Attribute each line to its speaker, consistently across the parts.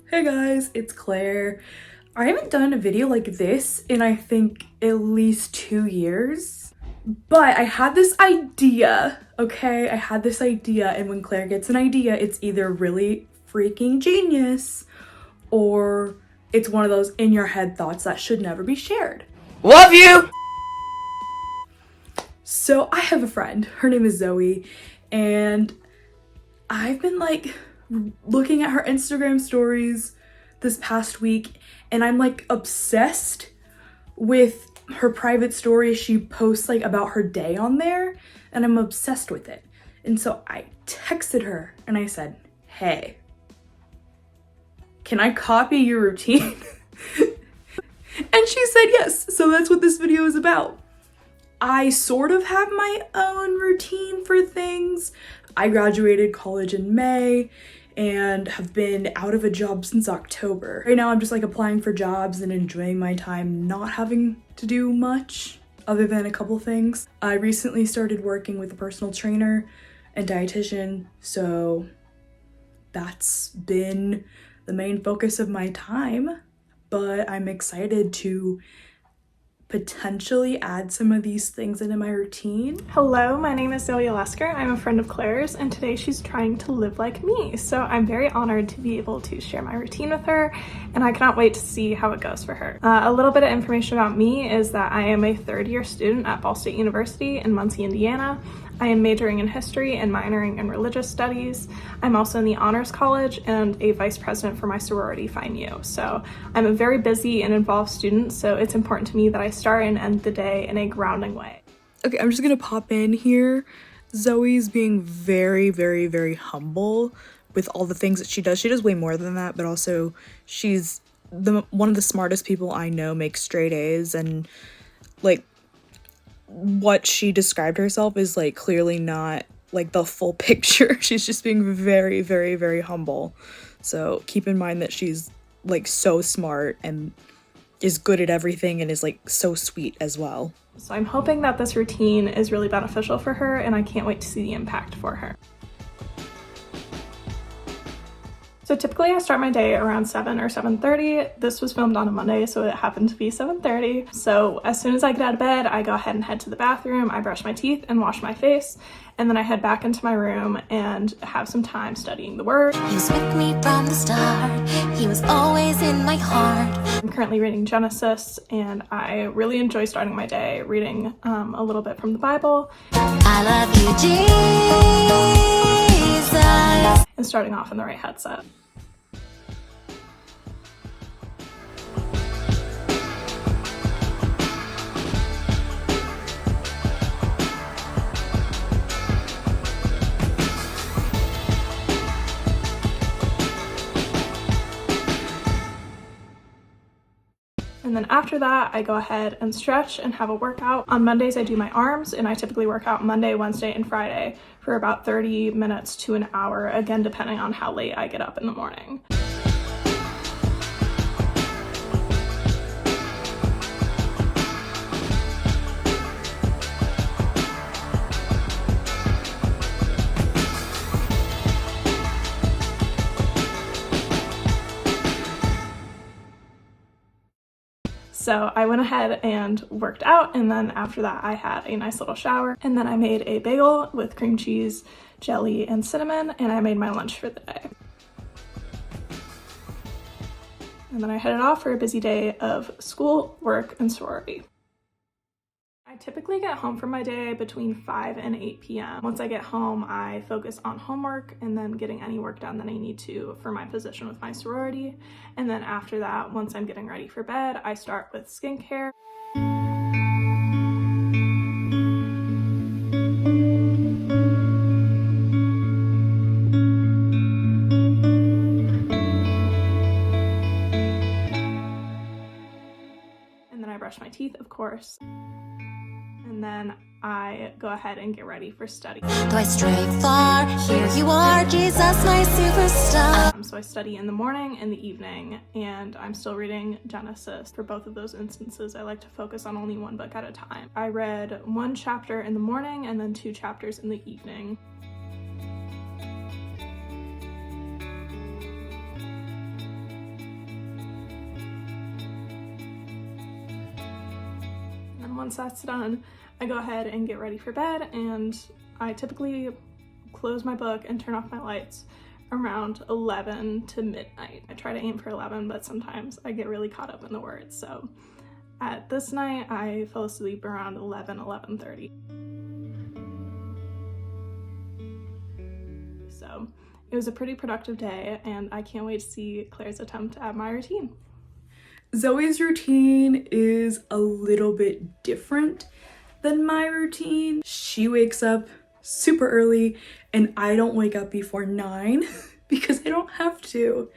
Speaker 1: Hey guys, it's Claire. I haven't done a video like this in I think at least 2 years, but I had this idea, okay? I had this idea, and when Claire gets an idea, it's either really freaking genius or it's one of those in your head thoughts that should never be shared.
Speaker 2: Love you!
Speaker 1: So I have a friend, her name is Zoe, and I've been looking at her Instagram stories this past week, and I'm obsessed with her private stories. She posts about her day on there, and I'm obsessed with it. And so I texted her and I said, hey, can I copy your routine? And she said yes. So that's what this video is about. I sort of have my own routine for things. I graduated college in May and have been out of a job since October. Right now I'm just applying for jobs and enjoying my time not having to do much other than a couple things. I recently started working with a personal trainer and dietitian, so that's been the main focus of my time, but I'm excited to potentially add some of these things into my routine.
Speaker 3: Hello, my name is Zoe Lesker. I'm a friend of Claire's, and today she's trying to live like me. So I'm very honored to be able to share my routine with her, and I cannot wait to see how it goes for her. A little bit of information about me is that I am a third-year student at Ball State University in Muncie, Indiana. I am majoring in history and minoring in religious studies. I'm also in the honors college and a vice president for my sorority, Phi Mu. So I'm a very busy and involved student, so it's important to me that I start and end the day in a grounding way.
Speaker 1: Okay, I'm just gonna pop in here. Zoe's being very, very, very humble with all the things that she does. She does way more than that, but also she's one of the smartest people I know, makes straight A's, and what she described herself is clearly not the full picture. She's just being very, very, very humble. So keep in mind that she's so smart and is good at everything and is so sweet as well.
Speaker 3: So I'm hoping that this routine is really beneficial for her, and I can't wait to see the impact for her. So typically I start my day around 7 or 7:30. This was filmed on a Monday, so it happened to be 7:30. So as soon as I get out of bed, I go ahead and head to the bathroom. I brush my teeth and wash my face, and then I head back into my room and have some time studying the Word.
Speaker 4: He was with me from the start. He was always in my heart.
Speaker 3: I'm currently reading Genesis, and I really enjoy starting my day reading a little bit from the Bible.
Speaker 4: I love you, Jesus.
Speaker 3: And starting off in the right headset. And then after that, I go ahead and stretch and have a workout. On Mondays, I do my arms, and I typically work out Monday, Wednesday, and Friday for about 30 minutes to an hour, again, depending on how late I get up in the morning. So I went ahead and worked out, and then after that I had a nice little shower, and then I made a bagel with cream cheese, jelly, and cinnamon, and I made my lunch for the day. And then I headed off for a busy day of school, work, and sorority. I typically get home from my day between 5 and 8 p.m. Once I get home, I focus on homework and then getting any work done that I need to for my position with my sorority. And then after that, once I'm getting ready for bed, I start with skincare. And then I brush my teeth, of course. And then I go ahead and get ready for study.
Speaker 4: Though I stray far, here you are, Jesus, my superstar.
Speaker 3: So I study in the morning and the evening, and I'm still reading Genesis. For both of those instances, I like to focus on only one book at a time. I read 1 chapter in the morning and then 2 chapters in the evening. once that's done, I go ahead and get ready for bed, and I typically close my book and turn off my lights around 11 to midnight. I try to aim for 11, but sometimes I get really caught up in the words. So at this night, I fell asleep around 11:30. So it was a pretty productive day, and I can't wait to see Claire's attempt at my routine.
Speaker 1: Zoe's routine is a little bit different than my routine. She wakes up super early and I don't wake up before 9 because I don't have to.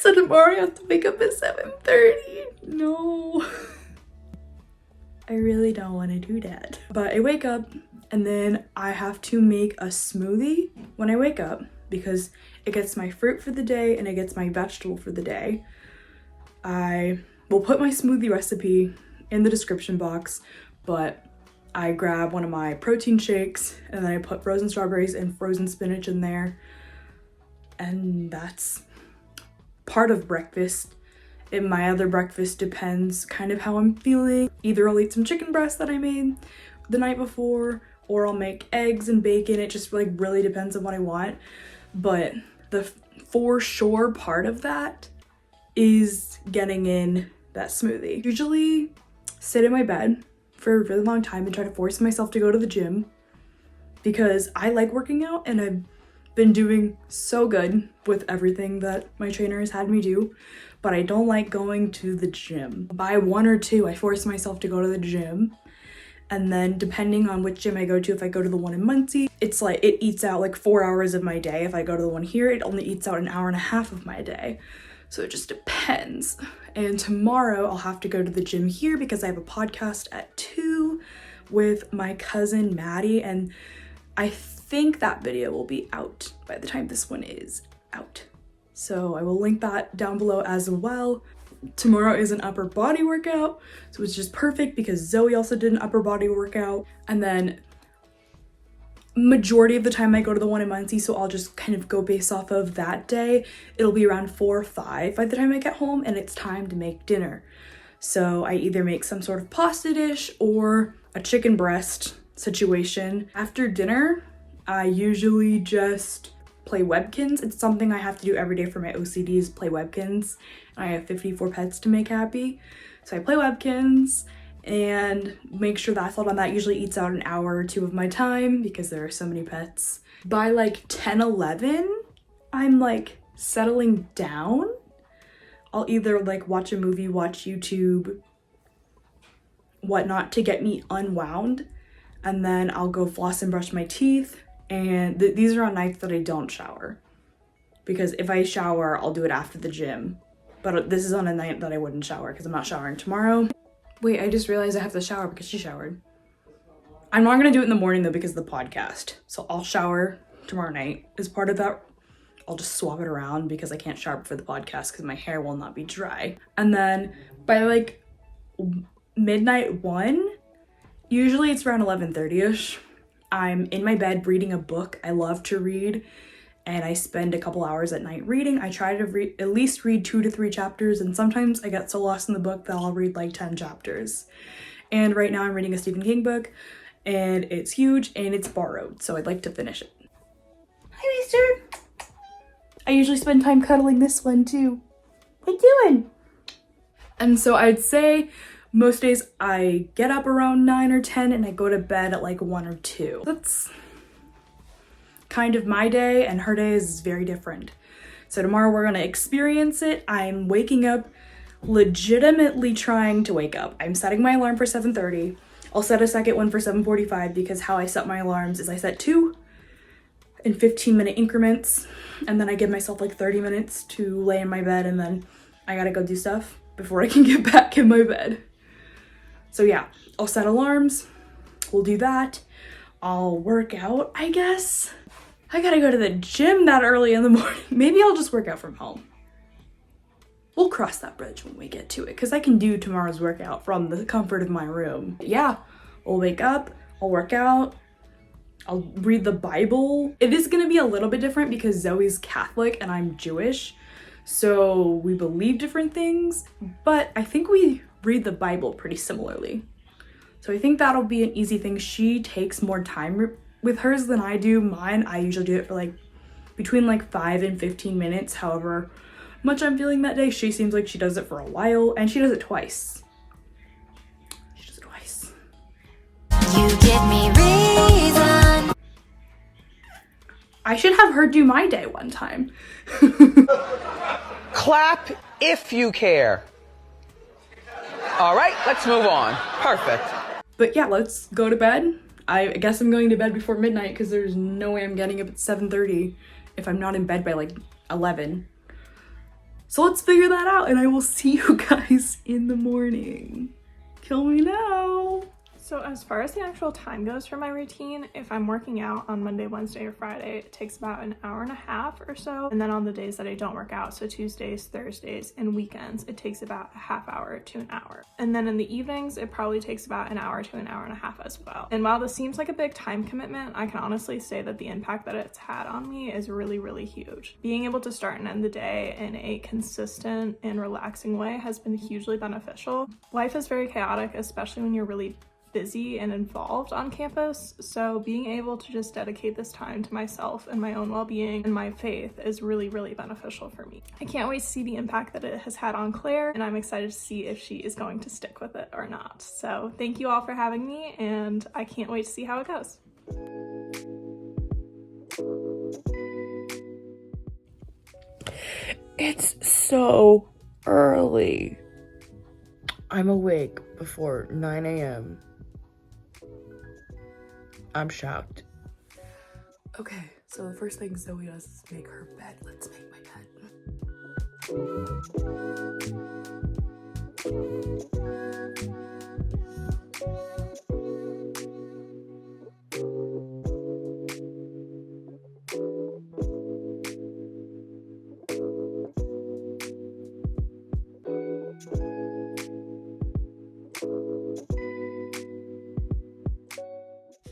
Speaker 1: So tomorrow I have to wake up at 7:30. No. I really don't want to do that. But I wake up and then I have to make a smoothie when I wake up because it gets my fruit for the day and it gets my vegetable for the day. I will put my smoothie recipe in the description box, but I grab one of my protein shakes and then I put frozen strawberries and frozen spinach in there. And that's part of breakfast. And my other breakfast depends kind of how I'm feeling. Either I'll eat some chicken breast that I made the night before, or I'll make eggs and bacon. It just like really depends on what I want. But the for sure part of that is getting in that smoothie. Usually sit in my bed for a really long time and try to force myself to go to the gym because I like working out and I've been doing so good with everything that my trainer has had me do, but I don't like going to the gym. By 1 or 2, I force myself to go to the gym, and then depending on which gym I go to, if I go to the one in Muncie, it's like it eats out like 4 hours of my day. If I go to the one here, it only eats out an hour and a half of my day. So it just depends. And tomorrow I'll have to go to the gym here because I have a podcast at 2 with my cousin Maddie, and I think that video will be out by the time this one is out. So I will link that down below as well. Tomorrow is an upper body workout, so it's just perfect because Zoe also did an upper body workout. And then majority of the time I go to the one in Muncie, so I'll just kind of go based off of that day. It'll be around 4 or 5 by the time I get home and it's time to make dinner. So I either make some sort of pasta dish or a chicken breast situation. After dinner, I usually just play Webkins. It's something I have to do every day for my OCDs, play Webkins. I have 54 pets to make happy. So I play Webkins and make sure that's all done. That usually eats out an hour or 2 of my time because there are so many pets. By like 10, 11, I'm like settling down. I'll either like watch a movie, watch YouTube, whatnot to get me unwound. And then I'll go floss and brush my teeth. And these are on nights that I don't shower. Because if I shower, I'll do it after the gym. But this is on a night that I wouldn't shower because I'm not showering tomorrow. Wait, I just realized I have to shower because she showered. I'm not gonna do it in the morning though because of the podcast. So I'll shower tomorrow night as part of that. I'll just swap it around because I can't shower for the podcast because my hair will not be dry. And then by like midnight 1, usually it's around 11:30ish. I'm in my bed reading a book. I love to read and I spend a couple hours at night reading. I try to at least read 2 to 3 chapters, and sometimes I get so lost in the book that I'll read like 10 chapters. And right now I'm reading a Stephen King book and it's huge and it's borrowed, so I'd like to finish it. Hi, Mister. I usually spend time cuddling this one too. What you doing? And so I'd say most days I get up around 9 or 10 and I go to bed at like 1 or 2. That's kind of my day, and her day is very different. So tomorrow we're gonna experience it. I'm waking up, legitimately trying to wake up. I'm setting my alarm for 7:30. I'll set a second one for 7:45 because how I set my alarms is I set 2 in 15-minute increments, and then I give myself like 30 minutes to lay in my bed, and then I gotta go do stuff before I can get back in my bed. So yeah, I'll set alarms, we'll do that. I'll work out, I guess. I gotta go to the gym that early in the morning. Maybe I'll just work out from home. We'll cross that bridge when we get to it because I can do tomorrow's workout from the comfort of my room. Yeah, I'll wake up, I'll work out, I'll read the Bible. It is gonna be a little bit different because Zoe's Catholic and I'm Jewish. So we believe different things, but I think we read the Bible pretty similarly. So I think that'll be an easy thing. She takes more time with hers than I do. Mine, I usually do it for like between like 5 and 15 minutes, however much I'm feeling that day. She seems like she does it for a while, and she does it twice. She does it twice.
Speaker 4: You give me reason.
Speaker 1: I should have her do my day one time.
Speaker 2: Clap if you care. All right, let's move on. Perfect.
Speaker 1: But yeah, let's go to bed. I guess I'm going to bed before midnight because there's no way I'm getting up at 7:30 if I'm not in bed by like 11. So let's figure that out, and I will see you guys in the morning. Kill me now.
Speaker 3: So as far as the actual time goes for my routine, if I'm working out on Monday, Wednesday, or Friday, it takes about an hour and a half or so. And then on the days that I don't work out, so Tuesdays, Thursdays, and weekends, it takes about a half hour to an hour. And then in the evenings, it probably takes about an hour to an hour and a half as well. And while this seems like a big time commitment, I can honestly say that the impact that it's had on me is really, really huge. Being able to start and end the day in a consistent and relaxing way has been hugely beneficial. Life is very chaotic, especially when you're really busy and involved on campus, so being able to just dedicate this time to myself and my own well-being and my faith is really, really beneficial for me. I can't wait to see the impact that it has had on Claire, and I'm excited to see if she is going to stick with it or not. So thank you all for having me, and I can't wait to see how it goes.
Speaker 5: It's so early. I'm awake before 9 a.m. I'm shocked.
Speaker 1: Okay, so the first thing Zoe does is make her bed. Let's make my bed.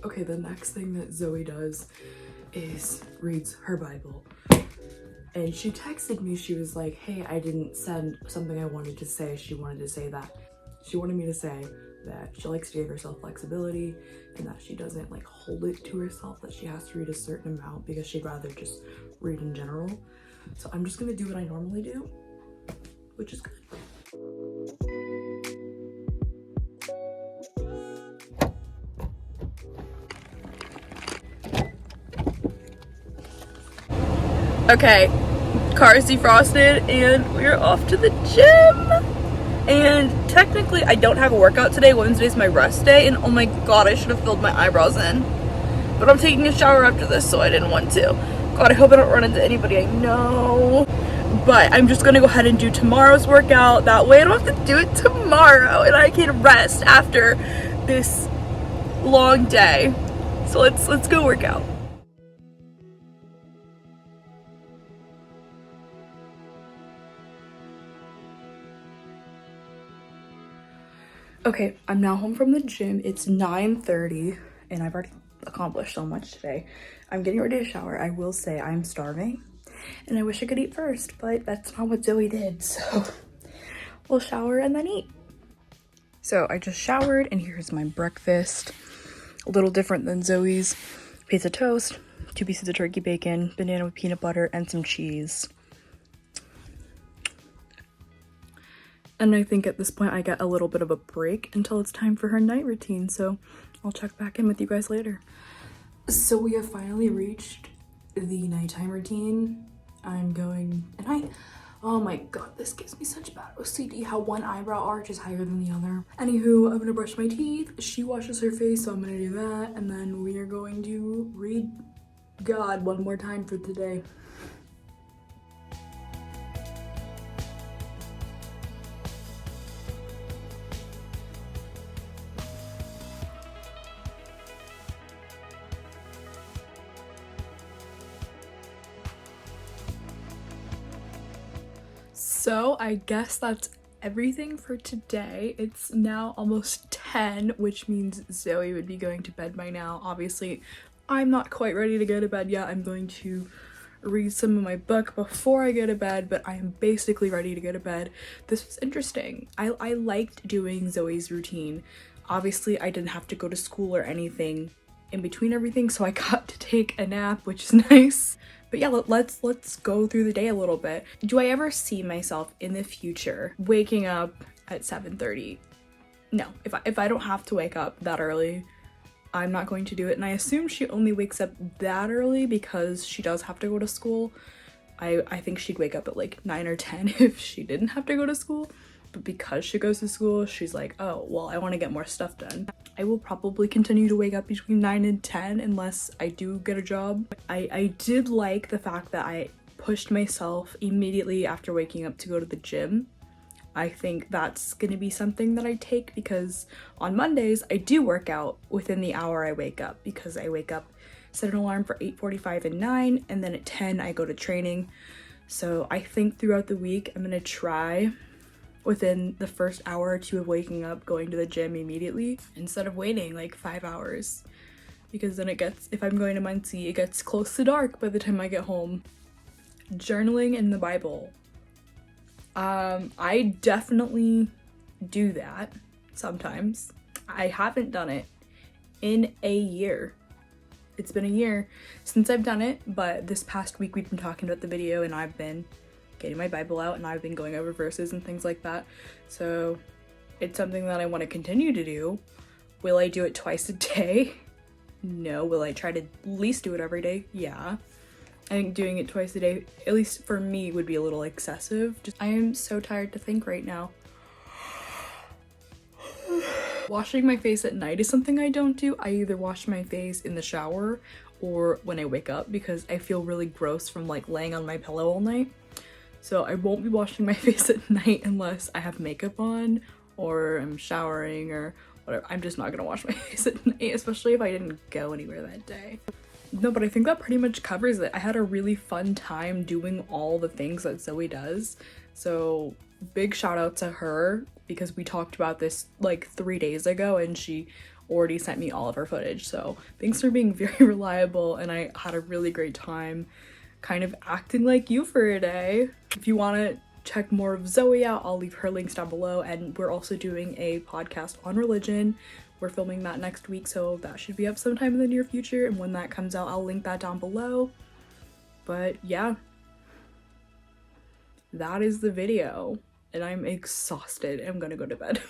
Speaker 1: Okay, the next thing that Zoe does is reads her Bible. And she texted me, she was like, hey, I didn't send something I wanted to say. She wanted to say that. She wanted me to say that she likes to give herself flexibility and that she doesn't like hold it to herself, that she has to read a certain amount because she'd rather just read in general. So I'm just gonna do what I normally do, which is good. Okay, car's defrosted and we're off to the gym. And technically I don't have a workout today. Wednesday's my rest day, and oh my god, I should have filled my eyebrows in. But I'm taking a shower after this, so I didn't want to. God, I hope I don't run into anybody I know. But I'm just gonna go ahead and do tomorrow's workout. That way I don't have to do it tomorrow and I can rest after this long day. So let's go work out. Okay, I'm now home from the gym. It's 9:30 and I've already accomplished so much today. I'm getting ready to shower. I will say I'm starving and I wish I could eat first, but that's not what Zoe did. So we'll shower and then eat. So I just showered and here's my breakfast. A little different than Zoe's. Pizza toast, 2 pieces of turkey bacon, banana with peanut butter, and some cheese. And I think at this point I get a little bit of a break until it's time for her night routine, so I'll check back in with you guys later. So we have finally reached the nighttime routine. I'm going, and oh my god, this gives me such bad OCD how one eyebrow arch is higher than the other. Anywho, I'm gonna brush my teeth. She washes her face, so I'm gonna do that, and then we are going to read God one more time for today. So I guess that's everything for today. It's now almost 10, which means Zoe would be going to bed by now. Obviously, I'm not quite ready to go to bed yet. I'm going to read some of my book before I go to bed, but I am basically ready to go to bed. This was interesting. I liked doing Zoe's routine. Obviously, I didn't have to go to school or anything in between everything, so I got to take a nap, which is nice. But yeah, let's go through the day a little bit. Do I ever see myself in the future waking up at 7:30? No. If I don't have to wake up that early, I'm not going to do it. And I assume she only wakes up that early because she does have to go to school. I think she'd wake up at like 9 or 10 if she didn't have to go to school. But because she goes to school, she's like, oh, well, I want to get more stuff done. I will probably continue to wake up between 9 and 10 unless I do get a job. I did like the fact that I pushed myself immediately after waking up to go to the gym. I think that's gonna be something that I take because on Mondays, I do work out within the hour I wake up because I wake up, set an alarm for 8:45 and 9, and then at 10 I go to training. So I think throughout the week, I'm gonna try within the first hour or two of waking up, going to the gym immediately instead of waiting like 5 hours. Because then if I'm going to Muncie, it gets close to dark by the time I get home. Journaling in the Bible. I definitely do that sometimes. I haven't done it in a year. It's been a year since I've done it, but this past week we've been talking about the video and I've been getting my Bible out and I've been going over verses and things like that. So it's something that I want to continue to do. Will I do it twice a day? No. Will I try to at least do it every day? Yeah. I think doing it twice a day, at least for me, would be a little excessive. I am so tired to think right now. Washing my face at night is something I don't do. I either wash my face in the shower or when I wake up because I feel really gross from like laying on my pillow all night. So I won't be washing my face at night unless I have makeup on or I'm showering or whatever. I'm just not gonna wash my face at night, especially if I didn't go anywhere that day. No, but I think that pretty much covers it. I had a really fun time doing all the things that Zoe does. So big shout out to her because we talked about this like 3 days ago and she already sent me all of her footage. So thanks for being very reliable and I had a really great time kind of acting like you for a day. If you want to check more of Zoe out, I'll leave her links down below, and we're also doing a podcast on religion. We're filming that next week, so that should be up sometime in the near future, and when that comes out, I'll link that down below. But yeah, that is the video, and I'm exhausted. I'm gonna go to bed.